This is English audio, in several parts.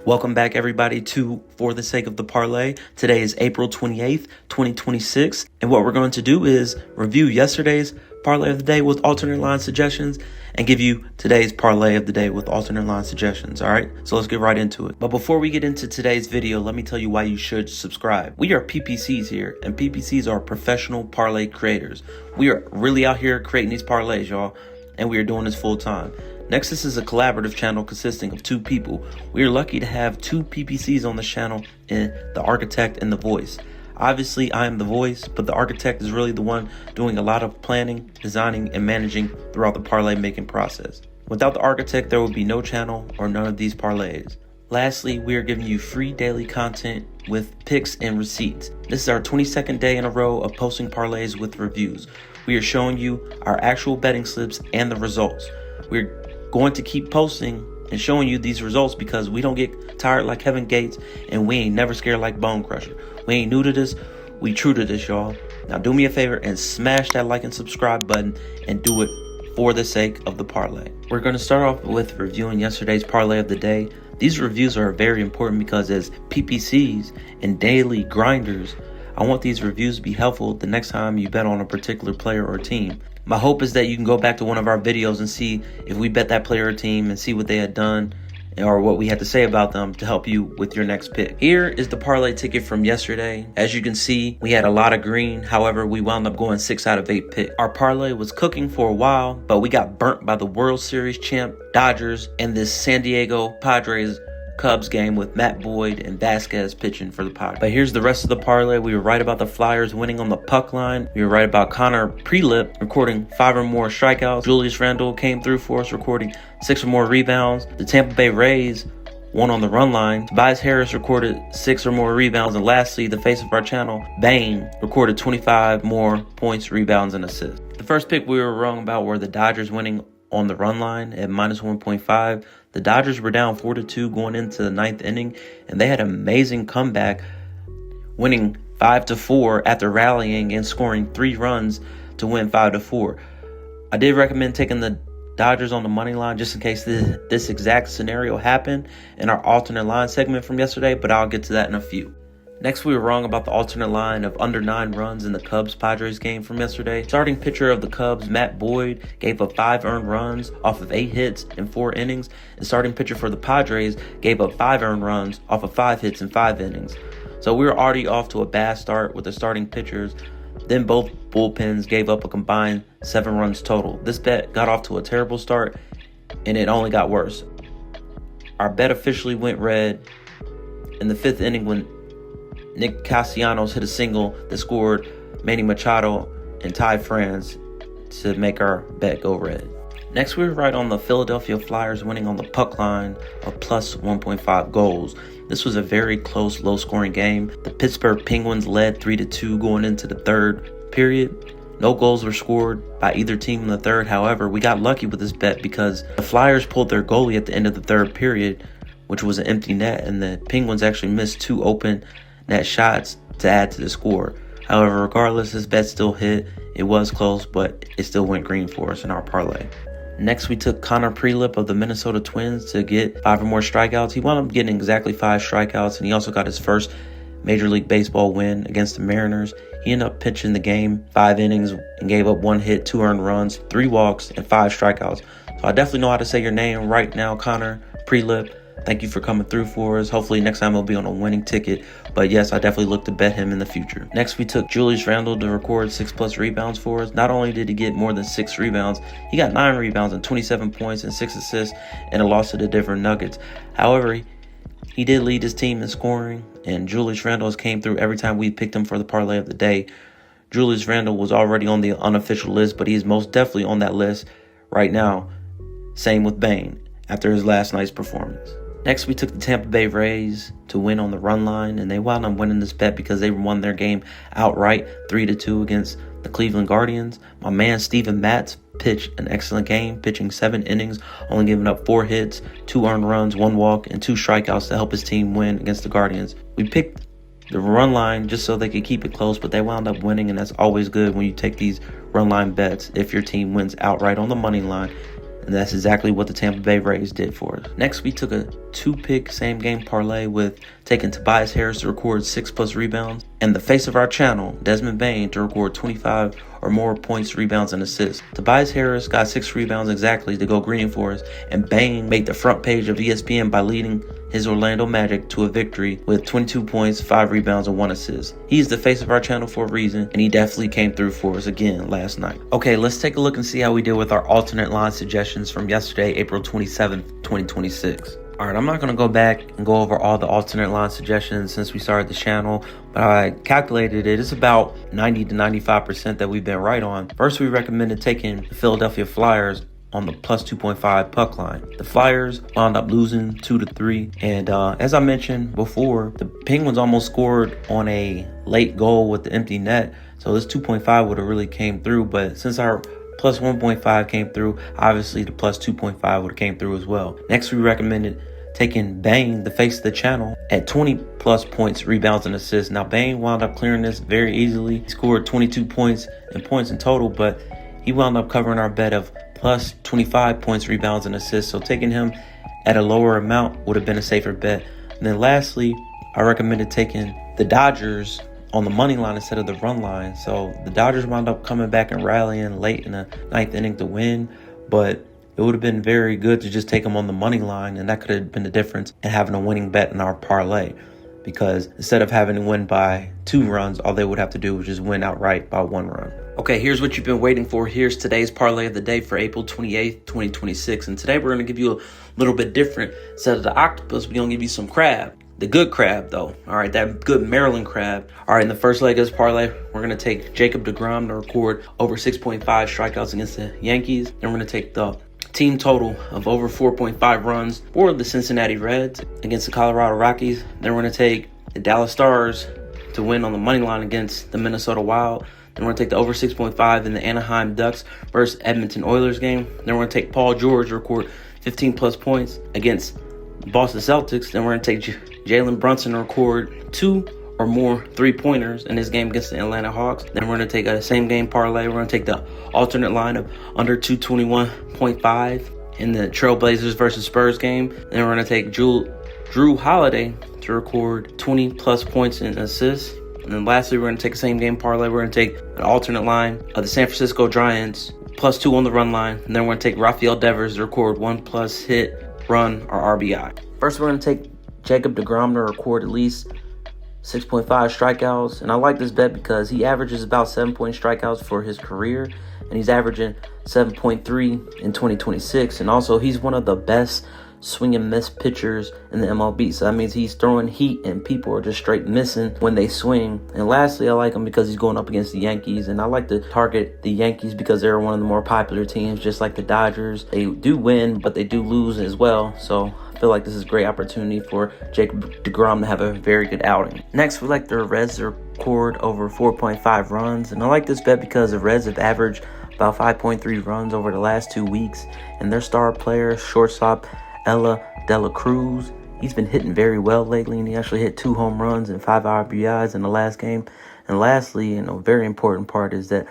Welcome back, everybody, to For the Sake of the Parlay. Today is April 28th, 2026, and what we're going to do is review yesterday's Parlay of the Day with alternate line suggestions and give you today's Parlay of the Day with alternate line suggestions, all right? So let's get right into it. But before we get into today's video, let me tell you why you should subscribe. We are PPCs here, and PPCs are professional parlay creators. We are really out here creating these parlays, y'all, and we are doing this full time. Next, this is a collaborative channel consisting of two people. We are lucky to have two PPCs on this channel, and the architect and the voice. Obviously, I am the voice, but the architect is really the one doing a lot of planning, designing, and managing throughout the parlay making process. Without the architect, there would be no channel or none of these parlays. Lastly, we are giving you free daily content with picks and receipts. This is our 22nd day in a row of posting parlays with reviews. We are showing you our actual betting slips and the results. We're going to keep posting and showing you these results because we don't get tired like Kevin Gates, and we ain't never scared like Bone Crusher. We ain't new to this, we true to this, y'all. Now do me a favor and smash that like and subscribe button and do it for the sake of the parlay. We're going to start off with reviewing yesterday's parlay of the day. These reviews are very important because as PPCs and daily grinders, I want these reviews to be helpful the next time you bet on a particular player or team. My hope is that you can go back to one of our videos and see if we bet that player or team and see what they had done or what we had to say about them to help you with your next pick. Here is the parlay ticket from yesterday. As you can see, we had a lot of green. However, we wound up going 6 out of 8 picks. Our parlay was cooking for a while, but we got burnt by the World Series champ Dodgers and this San Diego Padres Cubs game with Matt Boyd and Vasquez pitching for the Padres. But here's the rest of the parlay. We were right about the Flyers winning on the puck line. We were right about Connor Prelip recording 5 or more strikeouts. Julius Randle came through for us, recording 6 or more rebounds. The Tampa Bay Rays won on the run line. Tobias Harris recorded 6 or more rebounds. And lastly, the face of our channel, Bane, recorded 25 more points, rebounds, and assists. The first pick we were wrong about were the Dodgers winning on the run line at minus 1.5. The Dodgers were down 4-2 going into the 9th inning, and they had an amazing comeback, winning 5-4 after rallying and scoring 3 runs to win 5-4. I did recommend taking the Dodgers on the money line just in case this exact scenario happened in our alternate line segment from yesterday, but I'll get to that in a few. Next, we were wrong about the alternate line of under 9 runs in the Cubs-Padres game from yesterday. Starting pitcher of the Cubs, Matt Boyd, gave up 5 earned runs off of 8 hits in 4 innings. And starting pitcher for the Padres gave up 5 earned runs off of 5 hits in 5 innings. So we were already off to a bad start with the starting pitchers. Then both bullpens gave up a combined 7 runs total. This bet got off to a terrible start, and it only got worse. Our bet officially went red in the 5th inning when Nick Castellanos hit a single that scored Manny Machado and Ty France to make our bet go red. Next, we were right on the Philadelphia Flyers winning on the puck line of plus 1.5 goals. This was a very close, low-scoring game. The Pittsburgh Penguins led 3-2 going into the 3rd period. No goals were scored by either team in the 3rd. However, we got lucky with this bet because the Flyers pulled their goalie at the end of the 3rd period, which was an empty net, and the Penguins actually missed 2 open net shots to add to the score. However, regardless, this bet still hit. It was close, but it still went green for us in our parlay. Next, we took Connor Prelip of the Minnesota Twins to get 5 or more strikeouts. He wound up getting exactly 5 strikeouts, and he also got his first Major League Baseball win against the Mariners. He ended up pitching the game 5 innings and gave up 1 hit, 2 earned runs, 3 walks, and 5 strikeouts. So I definitely know how to say your name right now, Connor Prelip. Thank you for coming through for us. Hopefully next time he'll be on a winning ticket. But yes, I definitely look to bet him in the future. Next, we took Julius Randle to record 6+ rebounds for us. Not only did he get more than 6 rebounds, he got 9 rebounds and 27 points and 6 assists in a loss to the Denver Nuggets. However, he did lead his team in scoring, and Julius Randle came through every time we picked him for the parlay of the day. Julius Randle was already on the unofficial list, but he is most definitely on that list right now. Same with Bane after his last night's performance. Next, we took the Tampa Bay Rays to win on the run line, and they wound up winning this bet because they won their game outright 3-2 against the Cleveland Guardians. My man Steven Matz pitched an excellent game, pitching 7 innings, only giving up 4 hits, 2 earned runs, 1 walk, and 2 strikeouts to help his team win against the Guardians. We picked the run line just so they could keep it close, but they wound up winning, and that's always good when you take these run line bets if your team wins outright on the money line. and that's exactly what the Tampa Bay Rays did for us. Next, we took a 2-pick same-game parlay with taking Tobias Harris to record 6+ rebounds, and the face of our channel, Desmond Bane, to record 25 or more points, rebounds, and assists. Tobias Harris got 6 rebounds exactly to go green for us, and Bane made the front page of ESPN by leading his Orlando Magic to a victory with 22 points, 5 rebounds, and 1 assist. He's the face of our channel for a reason, and he definitely came through for us again last night. Okay, let's take a look and see how we did with our alternate line suggestions from yesterday, April 27th, 2026. All right, I'm not going to go back and go over all the alternate line suggestions since we started the channel, but I calculated it. It's about 90 to 95% that we've been right on. First, we recommended taking the Philadelphia Flyers on the plus 2.5 puck line. The Flyers wound up losing 2-3, and as I mentioned before, the Penguins almost scored on a late goal with the empty net, so this 2.5 would have really came through, but since our plus 1.5 came through, obviously the plus 2.5 would have came through as well. Next, we recommended taking Bane, the face of the channel, at 20+ points, rebounds, and assists. Now, Bane wound up clearing this very easily. He scored 22 points in total, but he wound up covering our bet of plus 25 points, rebounds, and assists. So taking him at a lower amount would have been a safer bet. And then lastly, I recommended taking the Dodgers on the money line instead of the run line. So the Dodgers wound up coming back and rallying late in the 9th inning to win, but it would have been very good to just take them on the money line, and that could have been the difference in having a winning bet in our parlay, because instead of having to win by 2 runs, all they would have to do was just win outright by 1 run. Okay, here's what you've been waiting for. Here's today's parlay of the day for April 28th, 2026. And today we're going to give you a little bit different. Instead of the octopus, we're going to give you some crab. The good crab, though. All right, that good Maryland crab. All right, in the first leg of this parlay, we're going to take Jacob deGrom to record over 6.5 strikeouts against the Yankees. Then we're going to take the team total of over 4.5 runs for the Cincinnati Reds against the Colorado Rockies. Then we're going to take the Dallas Stars to win on the money line against the Minnesota Wild. Then we're going to take the over 6.5 in the Anaheim Ducks versus Edmonton Oilers game. Then we're going to take Paul George to record 15+ points against Boston Celtics. Then we're going to take Jalen Brunson to record 2 or more 3-pointers in this game against the Atlanta Hawks. Then we're going to take a same game parlay. We're going to take the alternate line of under 221.5 in the Trailblazers versus Spurs game. Then we're going to take Drew Holiday to record 20+ points and assists. And then lastly, we're going to take a same game parlay. We're going to take an alternate line of the San Francisco Giants +2 on the run line. And then we're going to take Rafael Devers to record 1+ hit, run, or RBI. First, we're going to take Jacob deGrom to record at least 6.5 strikeouts, and I like this bet because he averages about 7 strikeouts for his career, and he's averaging 7.3 in 2026, and also he's one of the best swing and miss pitchers in the MLB, so that means he's throwing heat and people are just straight missing when they swing. And lastly, I like him because he's going up against the Yankees, and I like to target the Yankees because they're one of the more popular teams, just like the Dodgers. They do win, but they do lose as well, so I feel like this is a great opportunity for Jacob deGrom to have a very good outing. Next, we like the Reds to record over 4.5 runs, and I like this bet because the Reds have averaged about 5.3 runs over the last 2 weeks, and their star player, shortstop Ella De La Cruz, he's been hitting very well lately, and he actually hit 2 home runs and 5 RBIs in the last game. And lastly, and a very important part, is that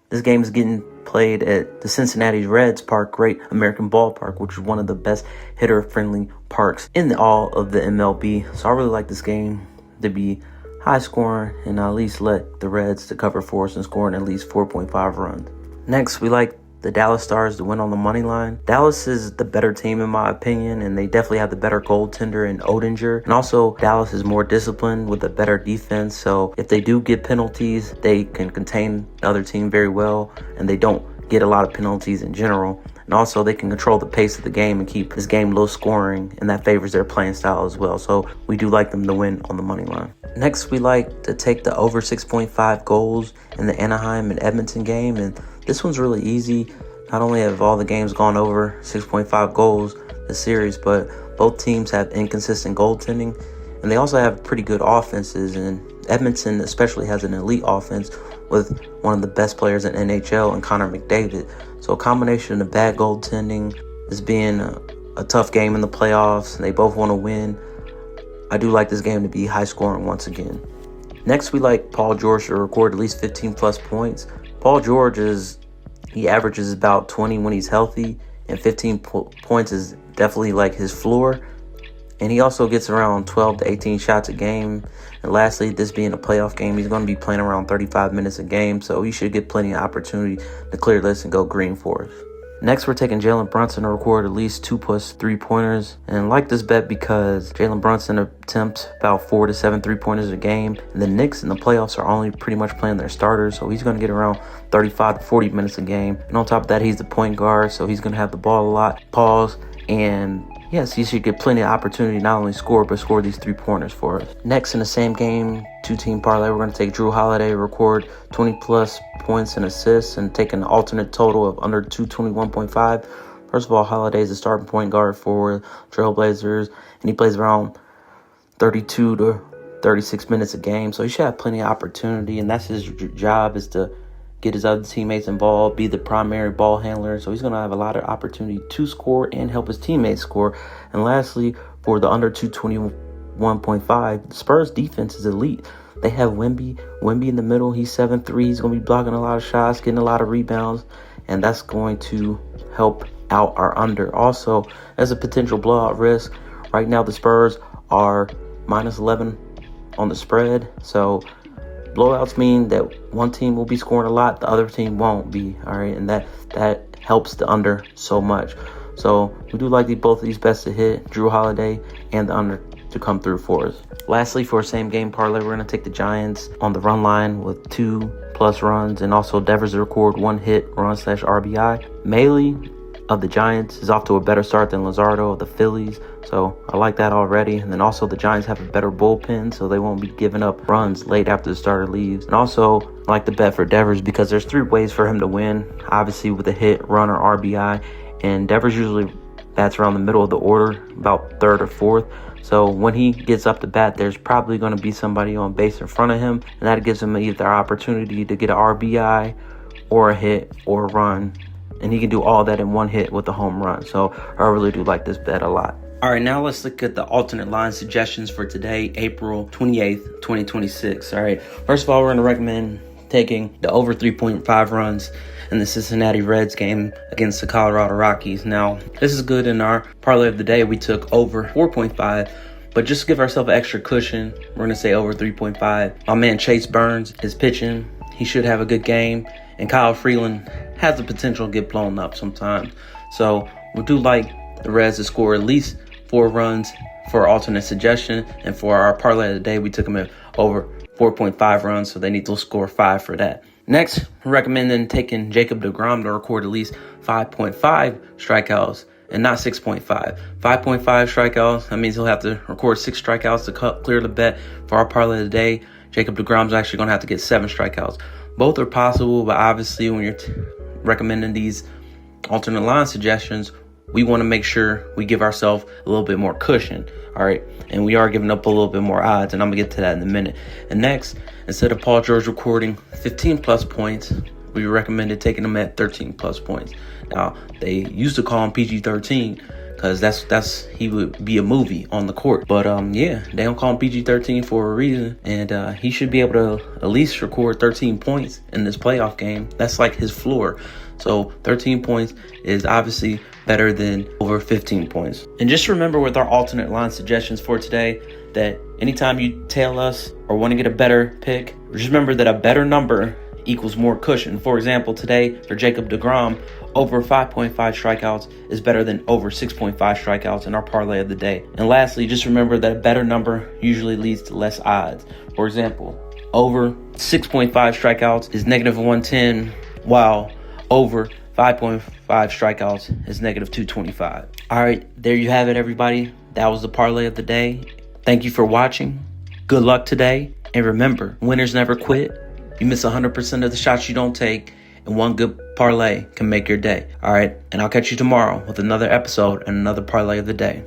this game is getting played at the Cincinnati Reds Park, Great American Ballpark, which is one of the best hitter-friendly parks in all of the MLB. So I really like this game to be high scoring, and I'll at least let the Reds to cover for us and scoring at least 4.5 runs. Next, we like the Dallas Stars to win on the money line. Dallas is the better team in my opinion, and they definitely have the better goaltender in Odinger. And also, Dallas is more disciplined with a better defense, so if they do get penalties, they can contain the other team very well, and they don't get a lot of penalties in general. And also, they can control the pace of the game and keep this game low scoring, and that favors their playing style as well. So we do like them to win on the money line. Next, we like to take the over 6.5 goals in the Anaheim and Edmonton game, and this one's really easy. Not only have all the games gone over 6.5 goals this series, but both teams have inconsistent goaltending, and they also have pretty good offenses, and Edmonton especially has an elite offense with one of the best players in NHL and Connor McDavid. So a combination of bad goaltending, this being a tough game in the playoffs, and they both want to win, I do like this game to be high scoring once again. Next, we like Paul George to record at least 15+ points. Paul George he averages about 20 when he's healthy, and 15 points is definitely like his floor. And he also gets around 12 to 18 shots a game. And lastly, this being a playoff game, he's going to be playing around 35 minutes a game, so he should get plenty of opportunity to clear this and go green for us. Next, we're taking Jalen Brunson to record at least 2 plus 3-pointers. And I like this bet because Jalen Brunson attempts about 4 to 7 3-pointers a game. And the Knicks in the playoffs are only pretty much playing their starters, so he's going to get around 35 to 40 minutes a game. And on top of that, he's the point guard, so he's going to have the ball a lot. And yes, he should get plenty of opportunity not only score, but score these 3-pointers for us. Next, in the same game, 2-team parlay, we're going to take Drew Holiday, record 20-plus points and assists, and take an alternate total of under 221.5. First of all, Holiday is a starting point guard for Trailblazers, and he plays around 32 to 36 minutes a game, so he should have plenty of opportunity, and that's his job, is to get his other teammates involved, be the primary ball handler. So he's going to have a lot of opportunity to score and help his teammates score. And lastly, for the under 221.5, the Spurs defense is elite. They have Wemby in the middle. He's 7'3". He's going to be blocking a lot of shots, getting a lot of rebounds, and that's going to help out our under. Also, as a potential blowout risk, right now the Spurs are minus 11 on the spread. So blowouts mean that one team will be scoring a lot, the other team won't be, all right? And that helps the under so much. So we do like both of these bets to hit, Drew Holiday and the under to come through for us. Lastly, for a same game parlay, we're going to take the Giants on the run line with 2+ runs, and also Devers to record 1 hit run/RBI. Maley of the Giants is off to a better start than Luzardo of the Phillies, so I like that already. And then also the Giants have a better bullpen, so they won't be giving up runs late after the starter leaves. And also I like the bet for Devers because there's 3 ways for him to win, obviously with a hit, run, or RBI. And Devers usually bats around the middle of the order, about 3rd or 4th. So when he gets up to bat, there's probably going to be somebody on base in front of him, and that gives him either opportunity to get an RBI or a hit or a run. And he can do all that in 1 hit with a home run. So I really do like this bet a lot. All right, now let's look at the alternate line suggestions for today, April 28th, 2026. All right, first of all, we're going to recommend taking the over 3.5 runs in the Cincinnati Reds game against the Colorado Rockies. Now, this is good. In our parlay of the day, we took over 4.5. But just to give ourselves an extra cushion, we're going to say over 3.5. My man Chase Burns is pitching. He should have a good game. And Kyle Freeland has the potential to get blown up sometimes. So we do like the Reds to score at least 4 runs for alternate suggestion. And for our parlay of the day, we took them at over 4.5 runs. So they need to score 5 for that. Next, we're recommending taking Jacob deGrom to record at least 5.5 strikeouts and not 6.5. 5.5 strikeouts, that means he'll have to record 6 strikeouts to clear the bet. For our parlay of the day, Jacob deGrom's actually going to have to get 7 strikeouts. Both are possible, but obviously when you're recommending these alternate line suggestions, we want to make sure we give ourselves a little bit more cushion, all right? And we are giving up a little bit more odds, and I'm going to get to that in a minute. And next, instead of Paul George recording 15-plus points, we recommended taking him at 13-plus points. Now, they used to call him PG-13 because that's he would be a movie on the court. But yeah, they don't call him PG-13 for a reason, and he should be able to at least record 13 points in this playoff game. That's like his floor. So 13 points is obviously better than over 15 points. And just remember with our alternate line suggestions for today that anytime you tail us or want to get a better pick, just remember that a better number equals more cushion. For example, today for Jacob deGrom, over 5.5 strikeouts is better than over 6.5 strikeouts in our parlay of the day. And lastly, just remember that a better number usually leads to less odds. For example, over 6.5 strikeouts is negative 110, while over 5.5 strikeouts is negative 225. All right, there you have it, everybody. That was the parlay of the day. Thank you for watching. Good luck today. And remember, winners never quit. You miss 100% of the shots you don't take, and one good parlay can make your day. All right, and I'll catch you tomorrow with another episode and another parlay of the day.